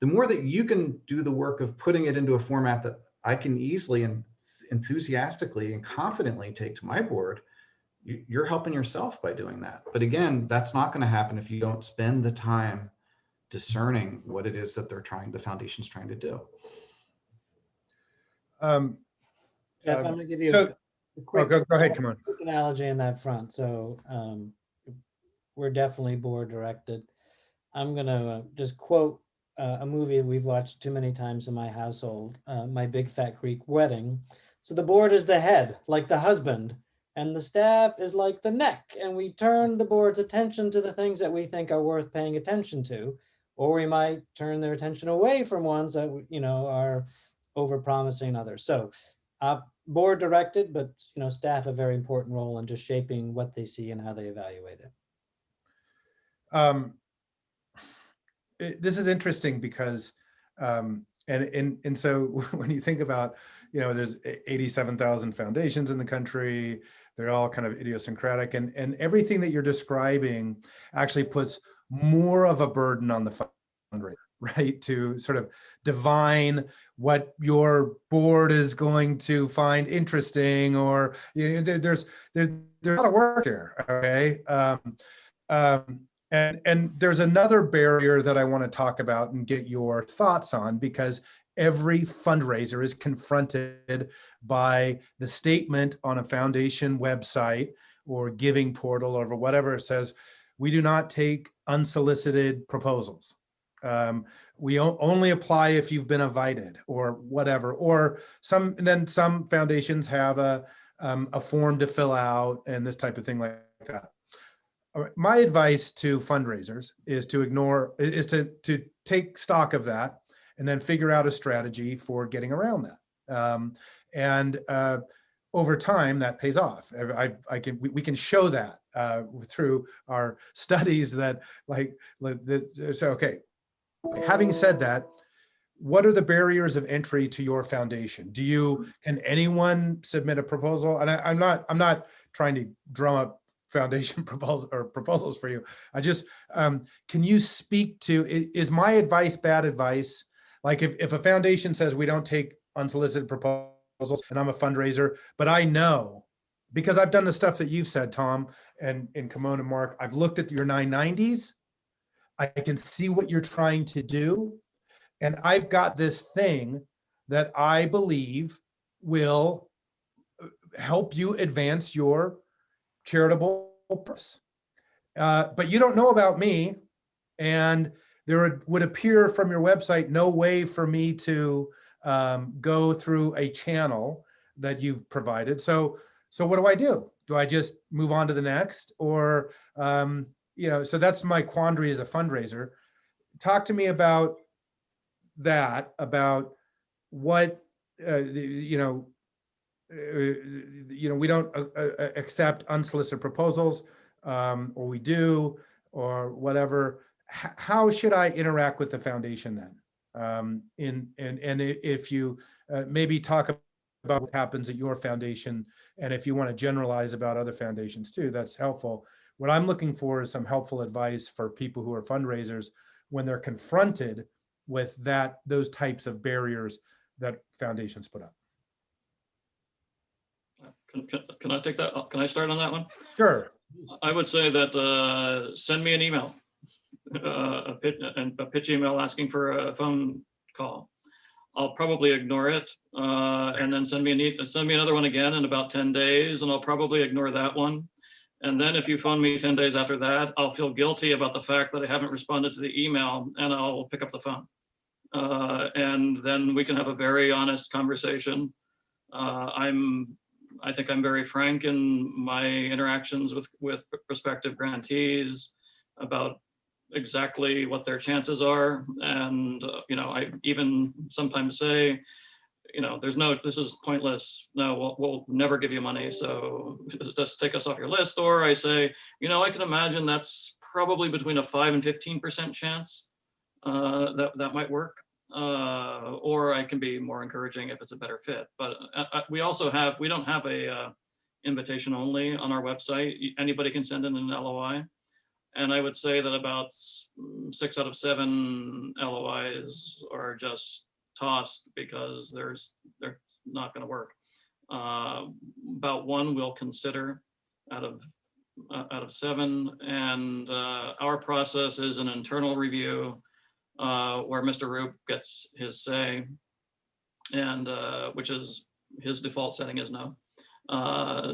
The more that you can do the work of putting it into a format that I can easily and enthusiastically and confidently take to my board, you're helping yourself by doing that. But again, that's not going to happen if you don't spend the time discerning what it is that the foundation's trying to do. Jeff, I'm going to give you a quick, go ahead, come on. quick analogy in that front. So we're definitely board directed. I'm going to just quote a movie we've watched too many times in my household, My Big Fat Greek Wedding. So the board is the head, like the husband, and the staff is like the neck. And we turn the board's attention to the things that we think are worth paying attention to, or we might turn their attention away from ones that, are over-promising others. So board directed, but, staff a very important role in just shaping what they see and how they evaluate it. This is interesting because, and so when you think about, there's 87,000 foundations in the country, they're all kind of idiosyncratic, and everything that you're describing actually puts more of a burden on the fundraiser, right? To sort of divine what your board is going to find interesting, or there's a lot of work here, okay? And there's another barrier that I want to talk about and get your thoughts on, because every fundraiser is confronted by the statement on a foundation website or giving portal or whatever. It says, we do not take unsolicited proposals. We only apply if you've been invited or whatever. Or some foundations have a form to fill out and this type of thing like that. My advice to fundraisers is to take stock of that and then figure out a strategy for getting around that. Over time, that pays off. We can show that through our studies that okay. Having said that, what are the barriers of entry to your foundation? Can anyone submit a proposal? And I'm not trying to drum up foundation proposals for you. I just, can you speak to, is my advice bad advice? Like if a foundation says we don't take unsolicited proposals and I'm a fundraiser, but I know, because I've done the stuff that you've said, Tom, and Kimon and Mark, I've looked at your 990s. I can see what you're trying to do. And I've got this thing that I believe will help you advance your charitable purpose. But you don't know about me, and there would appear from your website no way for me to go through a channel that you've provided. So what do I do? Do I just move on to the next, or so that's my quandary as a fundraiser. Talk to me about that, about what we don't accept unsolicited proposals, or we do, or whatever. How should I interact with the foundation then? And if you maybe talk about what happens at your foundation, and if you want to generalize about other foundations too, that's helpful. What I'm looking for is some helpful advice for people who are fundraisers when they're confronted with those types of barriers that foundations put up. Can I take that? Can I start on that one? Sure. I would say that send me an email, a pitch email asking for a phone call. I'll probably ignore it, and then send me another one again in about 10 days, and I'll probably ignore that one. And then if you phone me 10 days after that, I'll feel guilty about the fact that I haven't responded to the email, and I'll pick up the phone. And then we can have a very honest conversation. I think I'm very frank in my interactions with prospective grantees about exactly what their chances are. And, I even sometimes say, this is pointless. No, we'll never give you money. So just take us off your list. Or I say, I can imagine that's probably between a 5 and 15% chance that might work. Or I can be more encouraging if it's a better fit. But we don't have a invitation only on our website. Anybody can send in an LOI. And I would say that about 6 out of 7 LOIs are just tossed because they're not going to work. About 1 we'll consider out of 7, and our process is an internal review where Mr. Rupe gets his say, and which is his default setting is no.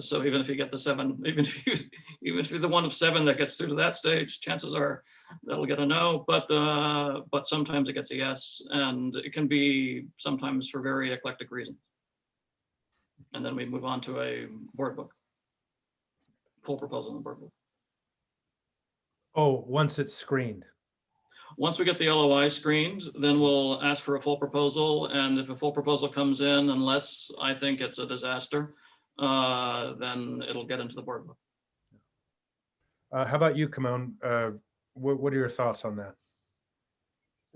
So even if you get the 7, even if you're the one of 7 that gets through to that stage, chances are that'll get a no. But sometimes it gets a yes, and it can be sometimes for very eclectic reasons. And then we move on to a board book, full proposal in the board book. Oh, once it's screened. Once we get the LOI screened, then we'll ask for a full proposal. And if a full proposal comes in, unless I think it's a disaster, then it'll get into the board book. How about you, Kimon? What are your thoughts on that?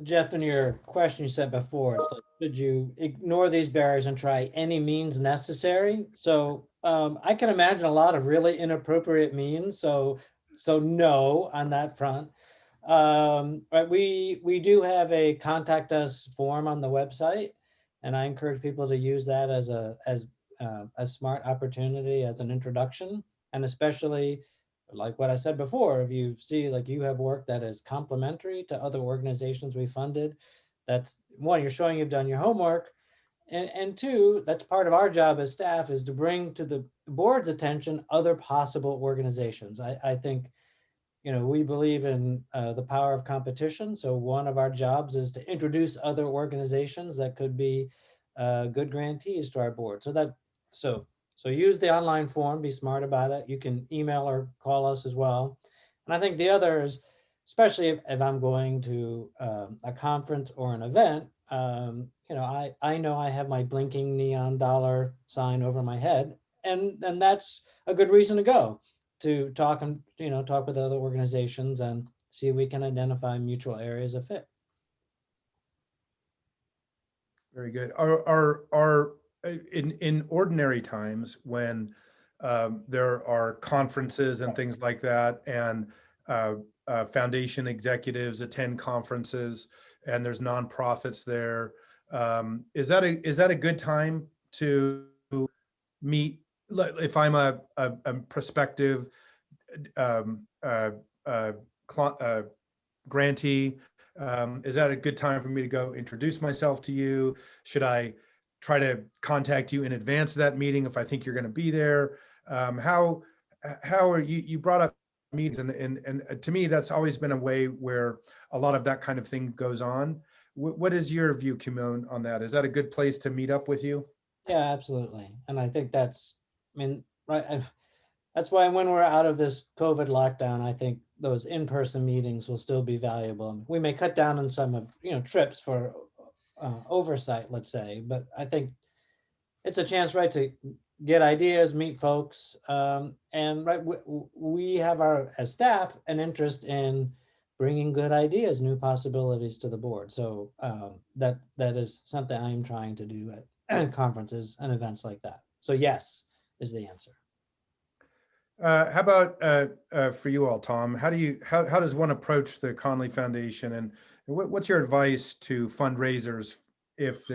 Jeff, in your question you said before, it's like, should you ignore these barriers and try any means necessary? So I can imagine a lot of really inappropriate means. So no on that front. But we do have a contact us form on the website, and I encourage people to use that as a smart opportunity, as an introduction, and especially like what I said before, if you see like you have work that is complementary to other organizations we funded, that's 1, you're showing you've done your homework, and 2, that's part of our job as staff, is to bring to the board's attention other possible organizations. I think, we believe in the power of competition. So one of our jobs is to introduce other organizations that could be good grantees to our board. So use the online form, be smart about it. You can email or call us as well. And I think the other is, especially if I'm going to a conference or an event, I know I have my blinking neon dollar sign over my head, and that's a good reason to go, to talk with other organizations and see if we can identify mutual areas of fit. Very good. Are in ordinary times when there are conferences and things like that, and foundation executives attend conferences, and there's nonprofits there, is that a good time to meet? If I'm a prospective grantee, is that a good time for me to go introduce myself to you? Should I try to contact you in advance of that meeting if I think you're going to be there? How are you brought up meetings, and to me, that's always been a way where a lot of that kind of thing goes on. What is your view, Kimon, on that? Is that a good place to meet up with you? Yeah, absolutely. And I think that's, I mean, right. That's why when we're out of this COVID lockdown, I think those in-person meetings will still be valuable. We may cut down on some of, trips for oversight, let's say, but I think it's a chance, right, to get ideas, meet folks, and right, we have as staff, an interest in bringing good ideas, new possibilities to the board. So that is something I'm trying to do at conferences and events like that. So yes, is the answer. How about for you all, Tom? How does one approach the Connelly Foundation, and what's your advice to fundraisers if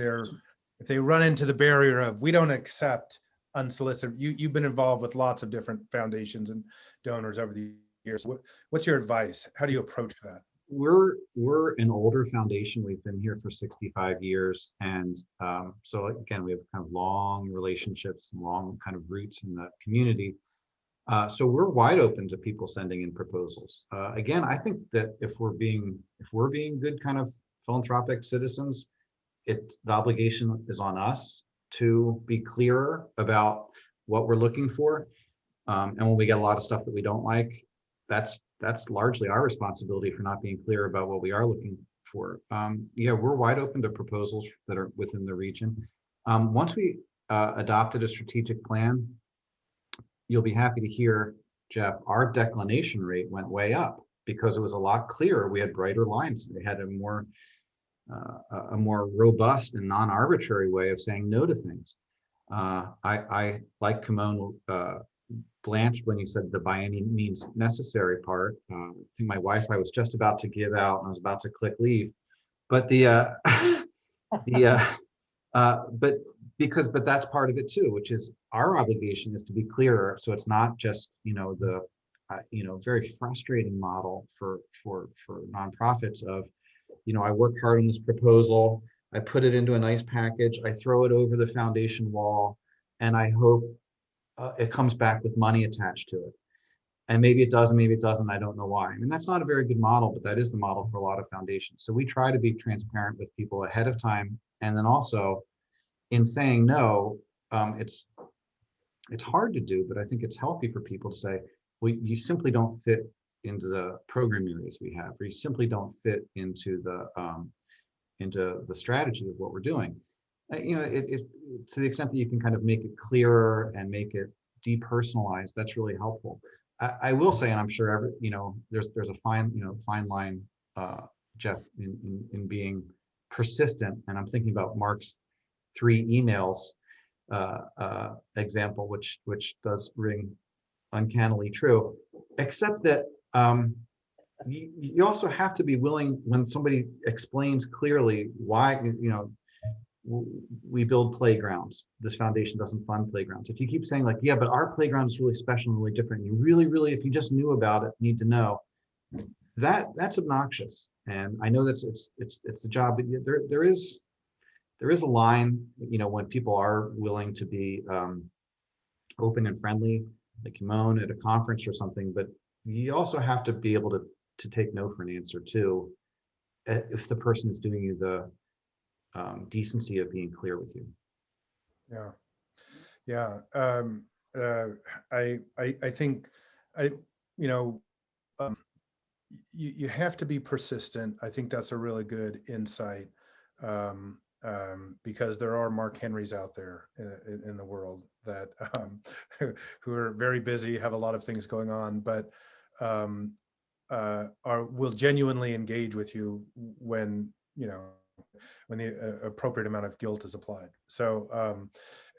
they run into the barrier of, we don't accept unsolicited? You've been involved with lots of different foundations and donors over the years. What's your advice? How do you approach that? We're an older foundation. We've been here for 65 years, and so again, we have kind of long relationships, long kind of roots in the community. So we're wide open to people sending in proposals. Again, I think that if we're being good kind of philanthropic citizens, the obligation is on us to be clearer about what we're looking for. And when we get a lot of stuff that we don't like, that's largely our responsibility for not being clear about what we are looking for. Yeah, we're wide open to proposals that are within the region. Once we adopted a strategic plan, you'll be happy to hear, Jeff, our declination rate went way up because it was a lot clearer. We had brighter lines. We had a more robust and non-arbitrary way of saying no to things. I like Kimon, blanched when you said the by any means necessary part. I think my Wi-Fi was just about to give out and I was about to click leave. But but that's part of it too, which is our obligation is to be clearer. So it's not just, the very frustrating model for nonprofits of, I work hard on this proposal, I put it into a nice package, I throw it over the foundation wall, and I hope it comes back with money attached to it. And maybe it does, and maybe it doesn't. I don't know why. I mean, that's not a very good model, but that is the model for a lot of foundations. So we try to be transparent with people ahead of time, and then also in saying no, it's hard to do, but I think it's healthy for people to say, well, you simply don't fit into the program areas we have, or you simply don't fit into the strategy of what we're doing. To the extent that you can kind of make it clearer and make it depersonalized, that's really helpful. I will say, and I'm sure there's a fine line, Jeff, in being persistent. And I'm thinking about Mark's 3 emails example, which does ring uncannily true, except that you also have to be willing, when somebody explains clearly why, we build playgrounds, this foundation doesn't fund playgrounds. If you keep saying like, yeah, but our playground is really special and really different, you really, if you just knew about it, need to know, that's obnoxious. And I know that's it's the job, but there is a line, when people are willing to be open and friendly, like Kimon at a conference or something, but you also have to be able to take no for an answer too, if the person is doing you the decency of being clear with you. Yeah. I think you have to be persistent. I think that's a really good insight, because there are Mark Henries out there in the world that who are very busy, have a lot of things going on, but will genuinely engage with you when the appropriate amount of guilt is applied. So,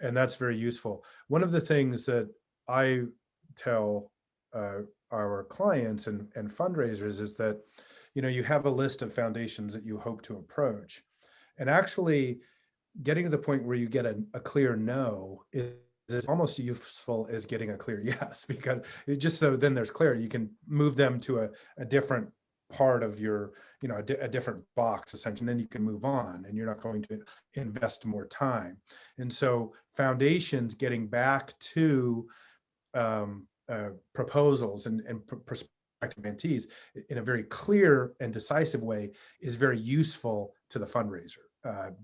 and that's very useful. One of the things that I tell our clients and fundraisers is that, you have a list of foundations that you hope to approach, and actually getting to the point where you get a clear no is almost useful as getting a clear yes, because it just, so then there's clarity. You can move them to a different part of your, a different box essentially, and then you can move on and you're not going to invest more time. And so foundations getting back to proposals and prospective grantees in a very clear and decisive way is very useful to the fundraiser,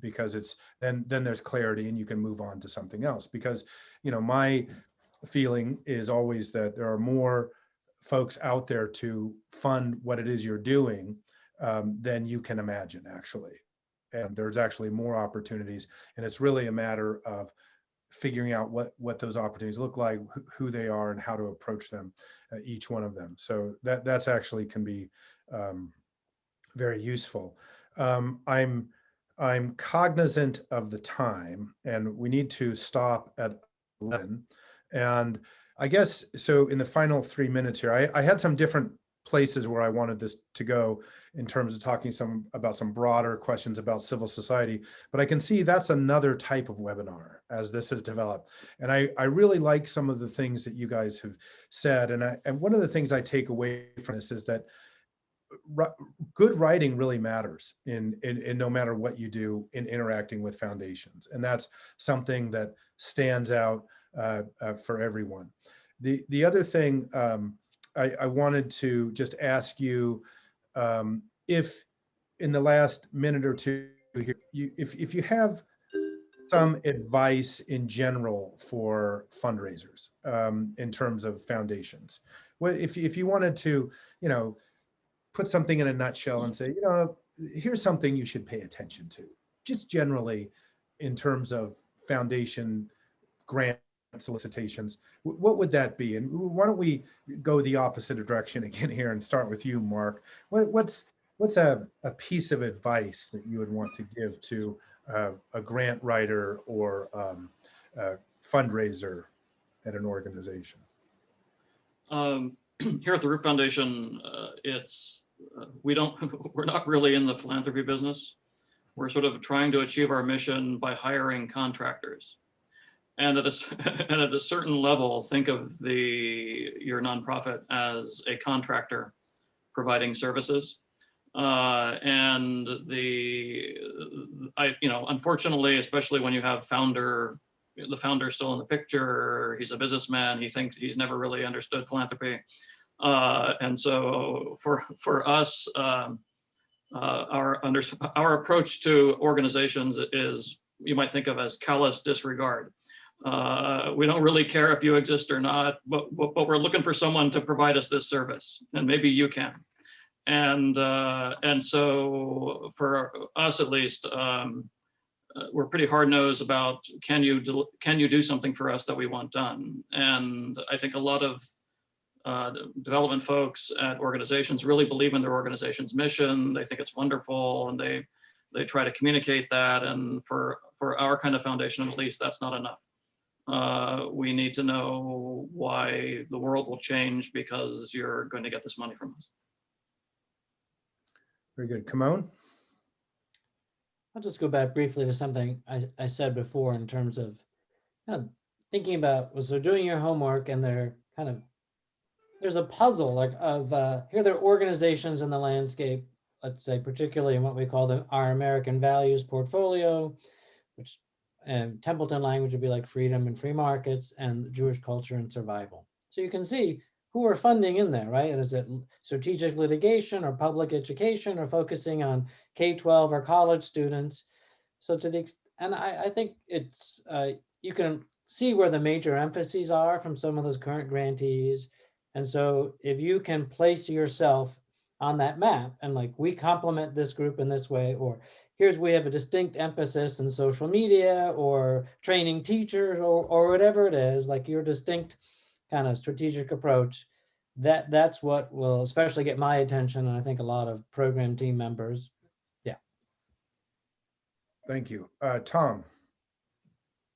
because it's then there's clarity and you can move on to something else. Because my feeling is always that there are more folks out there to fund what it is you're doing than you can imagine, actually. And there's actually more opportunities, and it's really a matter of figuring out what those opportunities look like, who they are, and how to approach them, each one of them. So that's actually can be very useful. I'm cognizant of the time, and we need to stop at 11. And I guess, so in the final 3 minutes here, I had some different places where I wanted this to go in terms of talking about some broader questions about civil society, but I can see that's another type of webinar as this has developed. And I really like some of the things that you guys have said. And one of the things I take away from this is that good writing really matters in no matter what you do in interacting with foundations. And that's something that stands out for everyone. The other thing I wanted to just ask you, if in the last minute or two, if you have some advice in general for fundraisers in terms of foundations. Well, if you wanted to, put something in a nutshell and say, here's something you should pay attention to, just generally in terms of foundation grant solicitations, what would that be? And why don't we go the opposite direction again here and start with you, Mark? What's a piece of advice that you would want to give to a grant writer or a fundraiser at an organization? Here at the Rupe Foundation, we're not really in the philanthropy business. We're sort of trying to achieve our mission by hiring contractors. And at a certain level, think of your nonprofit as a contractor providing services. Unfortunately, especially when you have the founder still in the picture, he's a businessman, he thinks he's never really understood philanthropy. And so for us, our approach to organizations is, you might think of as callous disregard. We don't really care if you exist or not, but we're looking for someone to provide us this service, and maybe you can. And so for us, at least, we're pretty hard-nosed about, can you do something for us that we want done? And I think a lot of development folks at organizations really believe in their organization's mission. They think it's wonderful, and they try to communicate that. And for our kind of foundation, at least, that's not enough. We need to know why the world will change because you're going to get this money from us. Very good. Kimon? I'll just go back briefly to something I said before in terms of kind of thinking about, so doing your homework, and there's a puzzle of here there are organizations in the landscape, let's say particularly in what we call our American values portfolio, which Templeton language would be like freedom and free markets, and Jewish culture and survival. So you can see who are funding in there, right? And is it strategic litigation or public education or focusing on K-12 or college students? So and I think it's, you can see where the major emphases are from some of those current grantees. And so if you can place yourself on that map and we complement this group in this way, or we have a distinct emphasis in social media or training teachers or whatever it is, like your distinct kind of strategic approach, that's what will especially get my attention, and I think a lot of program team members. Yeah. Thank you. Tom?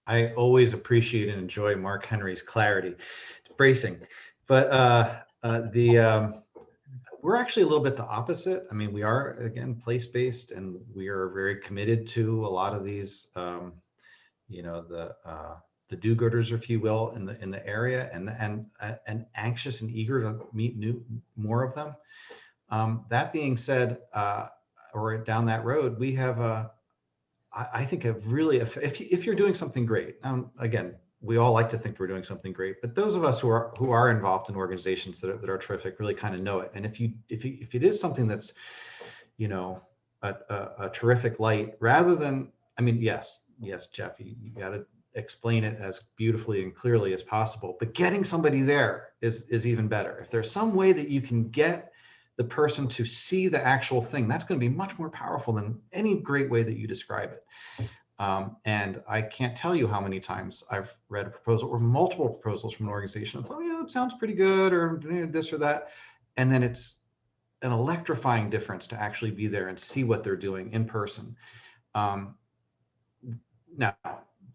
I always appreciate and enjoy Mark Henrie's clarity. It's bracing. But we're actually a little bit the opposite. I mean, we are, again, place-based, and we are very committed to a lot of these, the do-gooders, if you will, in the area, and anxious and eager to meet more of them. That being said, or down that road, we have I think a really, if you're doing something great, again, we all like to think we're doing something great, but those of us who are involved in organizations that are terrific really kind of know it. And if it is something that's, you know, a terrific light, rather than, I mean, yes, Jeff, you got to explain it as beautifully and clearly as possible, but getting somebody there is even better. If there's some way that you can get the person to see the actual thing, that's going to be much more powerful than any great way that you describe it. And I can't tell you how many times I've read a proposal or multiple proposals from an organization. I thought, yeah, it sounds pretty good, or this or that. And then it's an electrifying difference to actually be there and see what they're doing in person. Now,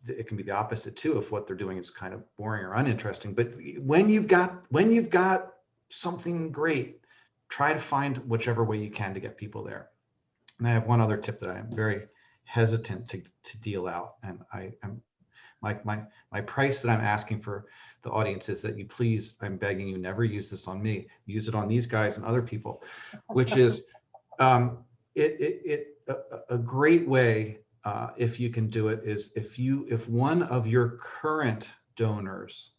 it can be the opposite too, if what they're doing is kind of boring or uninteresting. But when you've got something great, try to find whichever way you can to get people there. And I have one other tip that I am very hesitant to deal out, and I am my price that I'm asking for the audience is that you please, I'm begging you, never use this on me. Use it on these guys and other people, which is a great way. If you can do it, is if one of your current donors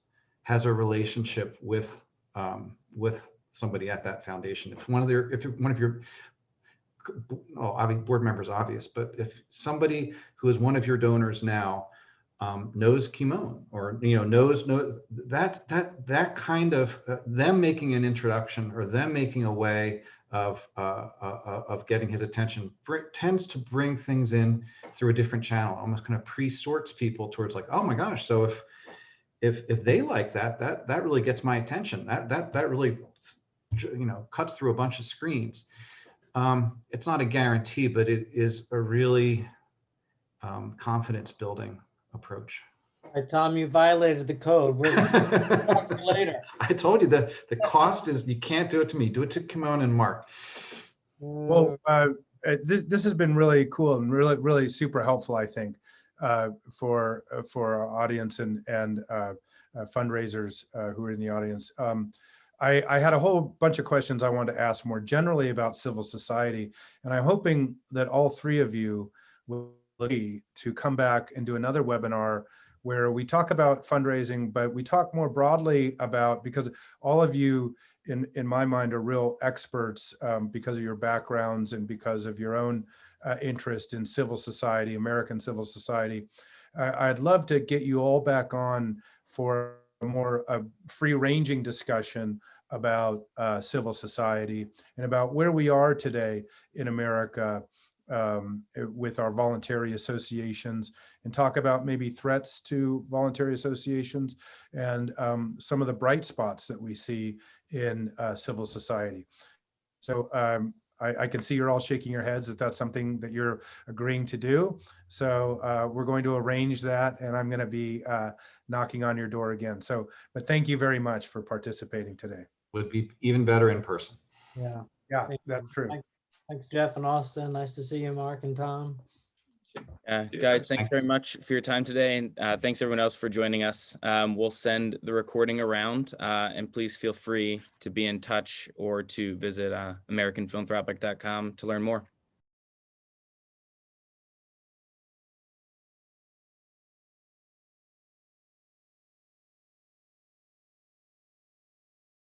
has a relationship with somebody at that foundation, if one of your I mean, board members, obvious, but if somebody who is one of your donors now knows Kimon, or knows that kind of them making an introduction, or them making a way of getting his attention, tends to bring things in through a different channel, almost kind of pre-sorts people towards like, oh my gosh, so if they like that really gets my attention, that really cuts through a bunch of screens. It's not a guarantee, but it is a really confidence building approach. All right, Tom, you violated the code. We're going to talk to you later. I told you that the cost is, you can't do it to me. Do it to Kimon and Mark. Well, this has been really cool and really super helpful, I think, for our audience and fundraisers who are in the audience. I had a whole bunch of questions I wanted to ask more generally about civil society, and I'm hoping that all three of you will agree to come back and do another webinar where we talk about fundraising, but we talk more broadly about, because all of you in my mind are real experts because of your backgrounds and because of your own interest in civil society, American civil society. I'd love to get you all back on for a more free-ranging discussion about civil society and about where we are today in America with our voluntary associations, and talk about maybe threats to voluntary associations and some of the bright spots that we see in civil society. So I can see you're all shaking your heads that that's something that you're agreeing to do. So we're going to arrange that, and I'm going to be knocking on your door again. So, but thank you very much for participating today. Would be even better in person. Yeah. Yeah, that's true. Thanks, Jeff and Austin. Nice to see you, Mark and Tom. Guys, thanks very much for your time today. And thanks everyone else for joining us. We'll send the recording around, and please feel free to be in touch or to visit AmericanPhilanthropic.com to learn more.